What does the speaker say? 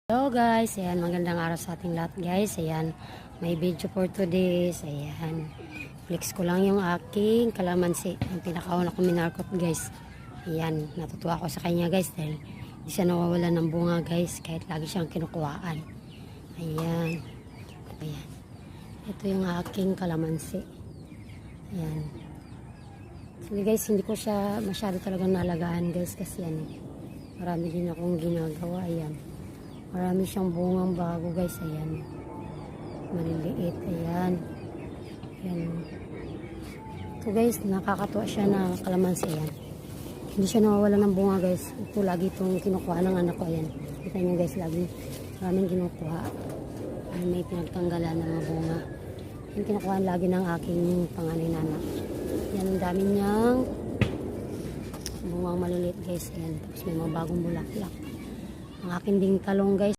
Hello guys, ayan, magandang araw sa ating lahat guys. Ayan, may video for today. Ayan, flex ko lang yung aking kalamansi, yung pinakauna ko minarkot guys. Ayan, natutuwa ako sa kanya guys dahil hindi siya nawawala ng bunga guys, kahit lagi siyang kinukuhaan. Ayan, ayan, ito yung aking kalamansi. Ayan, so guys, hindi ko siya masyado talagang nalagaan guys kasi yan, marami din akong ginagawa. Ayan, marami siyang bungang bago guys. Ayan, maliliit. Ayan, ayan. Ito guys, nakakatuwa siya na kalamansi. Ayan, hindi siya nawawala ng bunga guys. Ito lagi itong kinukuha ng anak ko. Ayan, kita nyo guys, lagi maraming kinukuha. Ay, may pinagtanggalan ng mga bunga. Yung kinukuha lagi ng aking panganay na anak. Ayan, ang dami niyang bungang maliliit guys. Ayan, tapos may mga bagong bulaklak. Ang akin ding talong guys.